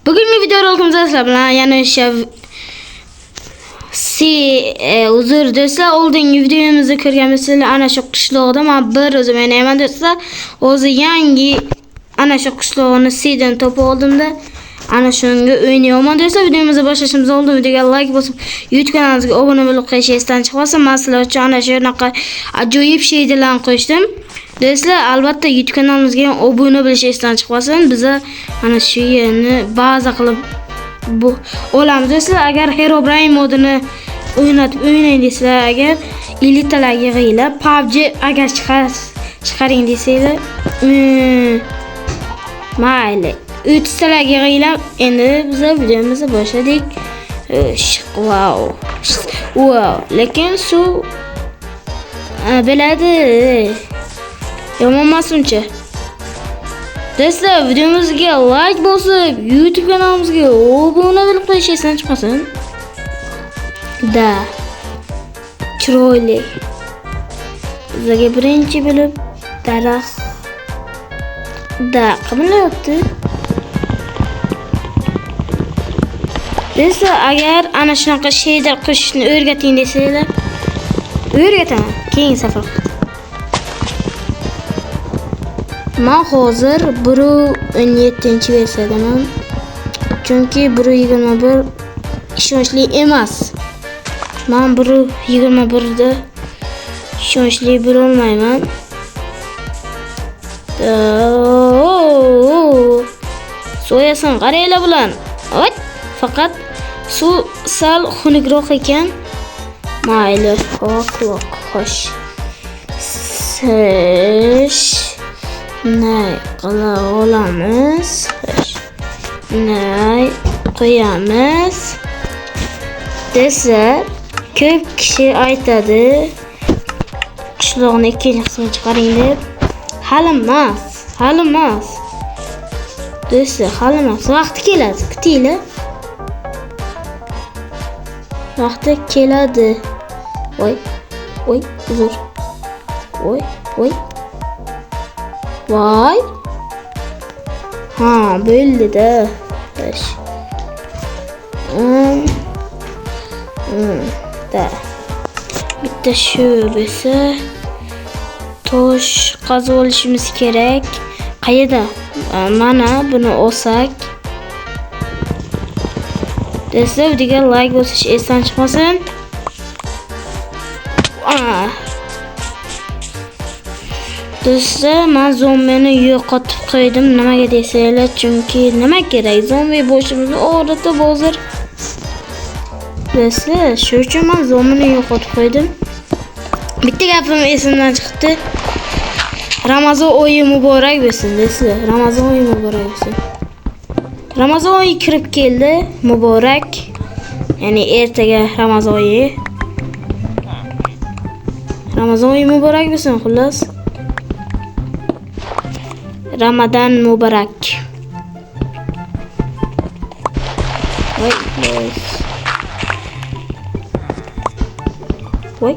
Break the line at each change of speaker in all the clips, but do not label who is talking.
Bugungi videorolikimizda sizlar bilan yana uzr do'stlar, oldingi videomizda ko'rganmisizlar, ana shu qishloqda men bir o'zim o'ynayman do'stlar. O'zi yangi ana shu qishloqni C'dan topib oldimda, ana shunga o'ynayman do'stlar. Videomizni boshlashimiz oldin videoga like bosib, YouTube kanalimizga obuna bo'lib qo'yish esdan chiqmasin. Men sizlar uchun ana shu naqa ajoyib sheylarni qo'shdim. Do'stlar, albatta YouTube kanalimizga obuna bo'lish esdan chiqmasin. Biz ana shu yerni baza qilib bu olamiz do'stlar. Agar Herobrine modini o'ynang desanglar, agar elitalarga yig'inglar, PUBG agar chiqaring desanglar, mayli 30 talarga yig'inglar. Endi biz videomizni boshladik. Wow. Lekin su biladi. Yomon emasmi? Do'stlar, videomizga like bosib, YouTube kanalimizga obuna bo'lib qo'yish esdan chiqmasin. Chiroyli. Bizga birinchi bo'lib daraxt qimilyapti. Do'stlar, agar ana shunaqa sheylar qo'shishni o'rgating desanglar, o'rgataman keyingi safar. Men hozir 1.17-versiyadaman. Chunki 1.21 ishonchli emas. Men 1.21 da ishonchli bo'la olmayman. So'yasan qaranglar bilan. Faqat suv sal xunukroq ekan. Mayli, xo'sh. Nay qila olamiz. Nay qo'yamiz. Desa, ko'p kishi aytadi, qishloqni ikkinchi qismini chiqaring deb. Hali emas. Desa, hali emas. Vaqti keladi, kutinglar. Vaqti keladi. Voy, uzr. Voy. Voy. Ha, bo'ldi-da. Bitta shu bo'lsa, tosh qazib olishimiz kerak. Qayerda? Mana buni olsak. Do'stlar, videoga like bosish esdan chiqmasin. Do'stlar, men zombini yo'qotib qo'ydim. Nimaga desanglar, chunki nima kerak? Zombi boshimizni og'ritib hozir. Do'stlar, shu uchun men zombini yo'qotib qo'ydim. Bitta gapim esimdan chiqdi. Ramazon oyi muborak bo'lsin do'stlar. Ramazon oyi muborak bo'lsin. Ramazon oyi kirib keldi, muborak. Ya'ni ertaga Ramazon oyi. Ramazon oyi muborak bo'lsin xullas. Ramadan muborak. Voy.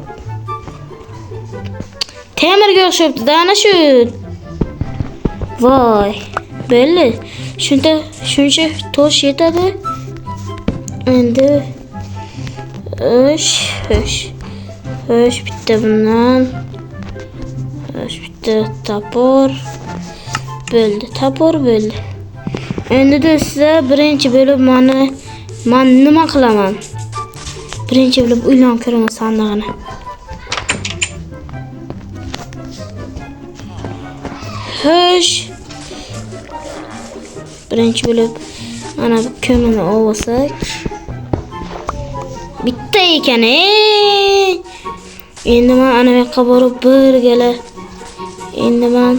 Temirga o'xshabdi-da ana shu. Voy. Belli. Shuncha tosh yetadi. Endi bitta bundan. Bitta tapor. Bo'ldi. Endi do'stlar, birinchi bo'lib men nima qilaman? Birinchi bo'lib o'ylanib ko'raman sandig'ini. Xo'sh. Birinchi bo'lib mana bu ko'mini olsak. Bitta ekan. Endi men ana bu yoqqa borib birgala. Endi men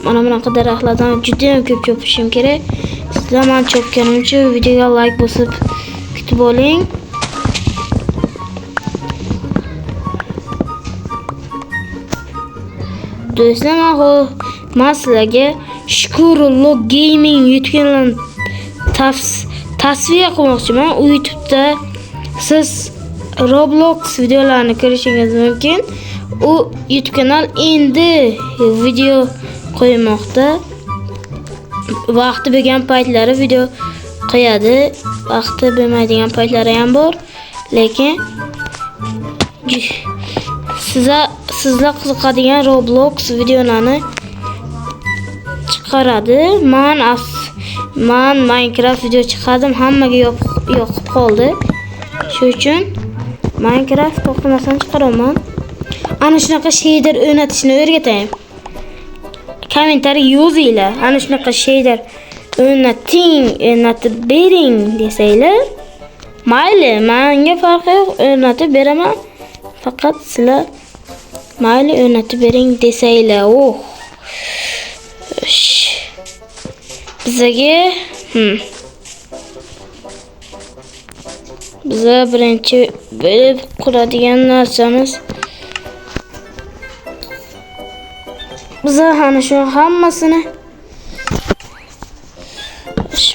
mana bunaqa daraxtlardan juda ham ko'p chopishim kerak. Sizlar men chopganimcha videoga like bosib kutib oling. Do'stlar, men sizlarga Shukurulloh Gaming YouTube kanalini tavsiya qilmoqchiman. U YouTube'da siz Roblox videolarini ko'rishingiz mumkin. U YouTube kanal endi video qo'ymoqda. Vaqti bo'lgan paytlari video qo'yadi. Vaqti bo'lmaydigan paytlari ham bor, lekin sizlar qiziqadigan Roblox videolarni chiqaradi. Men Minecraft video chiqardim, hammaga yoqib qoldi. Shuning uchun Minecraft to'qimasini chiqaraman. Ana shunaqa shader o'rnatishni o'rgatayim. Kommentariy yozinglar. Ana shunaqa shader o'rnatib bering desanglar. Mayli, menga farqi yo'q, o'rnatib beraman. Faqat sizlar mayli o'rnatib bering desanglar. Biza birinchi bo'lib quradigan narsamiz biza ana shu hammasini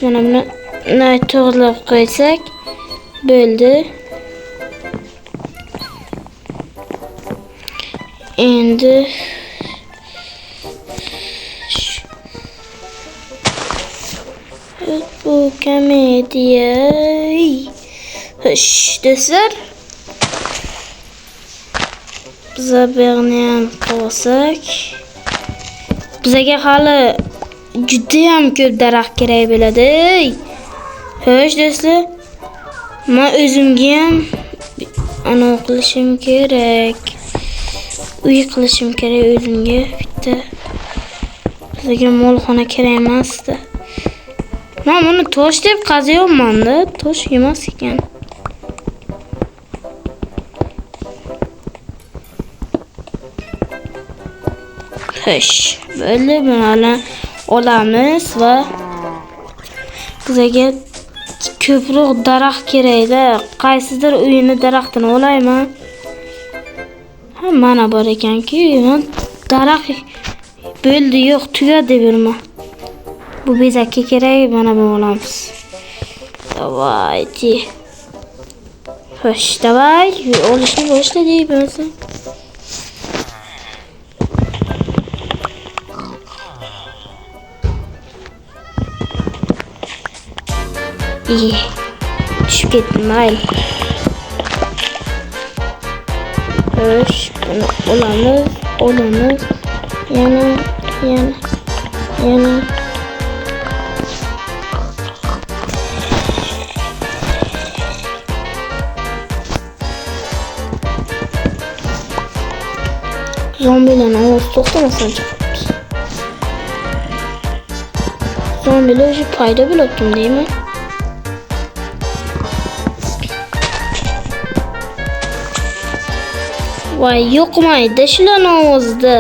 mana buni to'g'rilab qo'ysak bo'ldi. Endi bu komediya do'stlar, biza buni ham qo'ysak, bizga hali juda ham ko'p daraxt kerak bo'ladi. Xo'sh do'stlar, men o'zimga ham ana qilishim kerak. Uy qilishim kerak o'zimga bitta. Bizga molxona kerak emasdi. Men buni tosh deb qaziyapman-da, tosh emas ekan. Xo'sh, bo'ldi, buni olamiz va bizga ko'proq daraxt kerak-da. Qaysidir uyini daraxtini olayman. Mana bor ekan-ki, men daraxt bo'ldi, yo'q, tugadi berma. Bu bezakka kerak, mana bu olamiz. Davaydi. Xo'sh, davay, olishni boshladik bo'lsa. Tushib ketdim, mayli. Xo'sh, buni olamiz. Yana. Zombilarni to'xtamasdan chiqamiz. Zombilar o'sha paydo bo'lyaptimi deyman. Voy, yo'qmaydi shularning ovozida.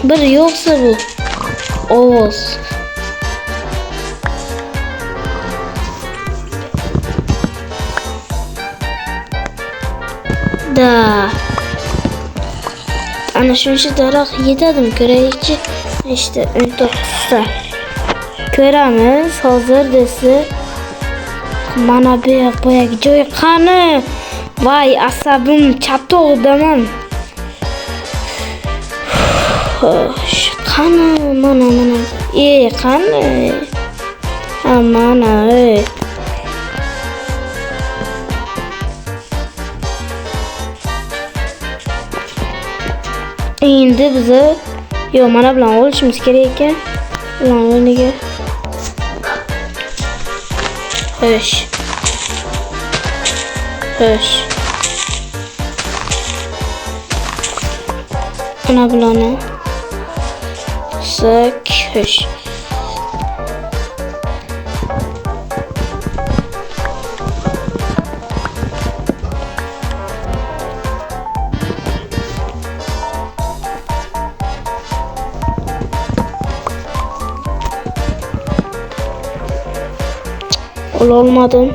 Bir yo'qsa bu ovoz. Da. Ana shuncha daraxt yetadimi ko'raylikchi. İşte 19'da. Ko'ramiz hozir desa. Mana bu boyagi joy qani? Vay, asabim chatoqdaman. Xo'sh, qani mana. Qani? Mana, Endi bizni mana bilan olishimiz kerak ekan. Ulan o'rniga. Xo'sh. Mana bilan xo'sh. Olmadım.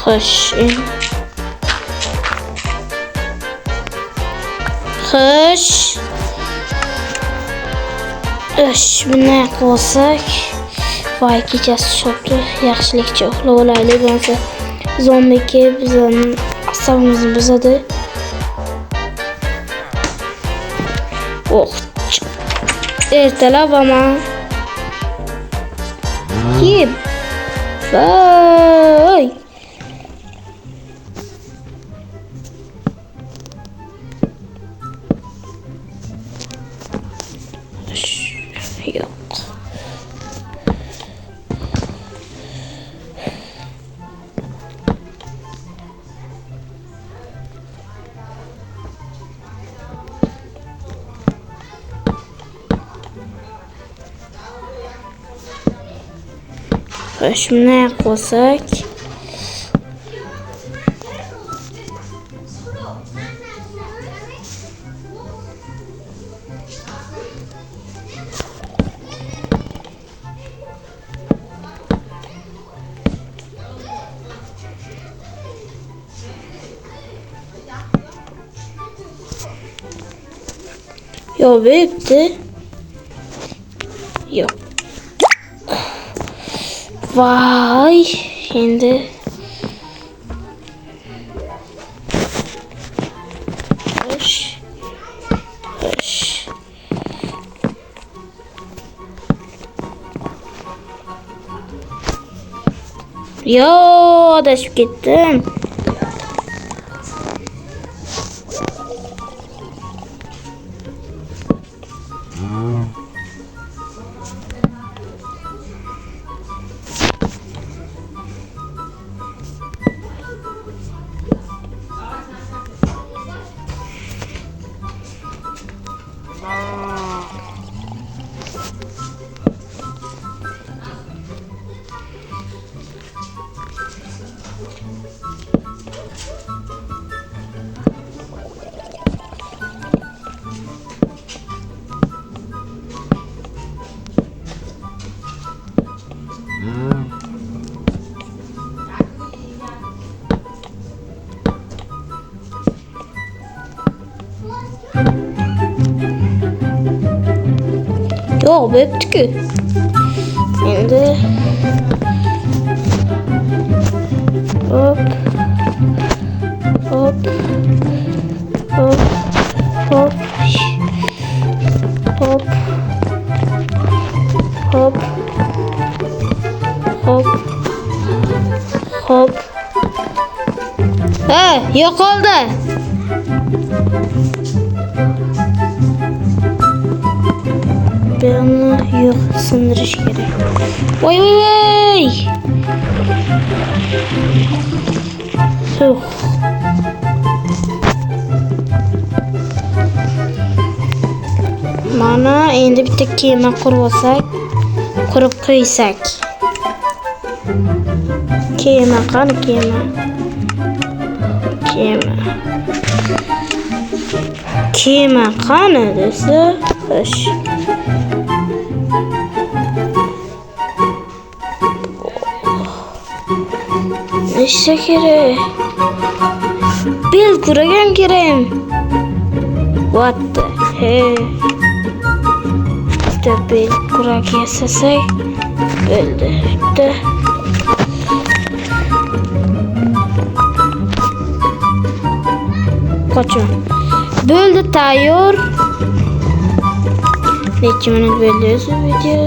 Xo'sh. Bunday qilsak, voy kechasi shopdi, yaxshilikcha uxlab olaylik bo'lsa. Zombi kelib bizning asabimizni buzadi. Oh. Ertalab ama. Yeb. Vay. Yok. Şimdi ne yapsak? Yok bitti. Yok. Vay şimdi hoş hoş yo adashib ketdim. Yok bitti ki. Şimdi hop hop hop hop hop hop hop hop. Yok oldu. Ben onu yok sındırış gerek. Vay vay vay. Mana endi bitta kema qurib olsak, qurib qo'ysak. Kema qani kema? Kema qani desa, xo'sh. Neyse kerak. Bel kuragan kerak. What the hell? Bitta bel kurak yasasak bo'ldi. Bitta qachon? Bo'ldi tayyor. Necha minut bo'ldi o'zi video?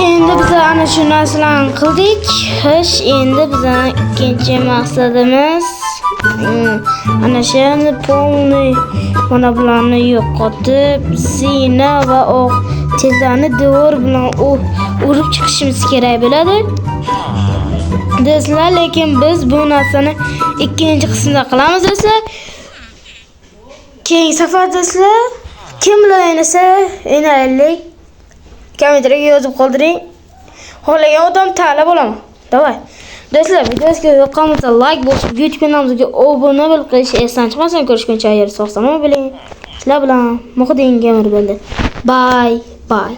Endi biz ana shu narsalarni qildik. Xo'sh, endi bizning ikkinchi maqsadimiz ana shuni polniy mana bularni yo'qotib, zina va oq tezlarni devor bilan urib chiqishimiz kerak bo'ladi. Do'stlar, lekin biz bu narsani ikkinchi qismda qilamiz do'stlar. Keyingi safar do'stlar, kim bilan o'ynasa, o'ynaylik. Kommentariyga yozib qoldiring. Xohlagan odam talab olaman. Davay. Do'stlar, videoga yoqqan bo'lsa like bosib, YouTube kanalimizga obuna bo'lib qo'yish esdan chiqmasin. Ko'rishguncha xayr, sog' salomat bo'ling. Sizlar bilan Muhiddin Gamer bo'ldi. Bye bye.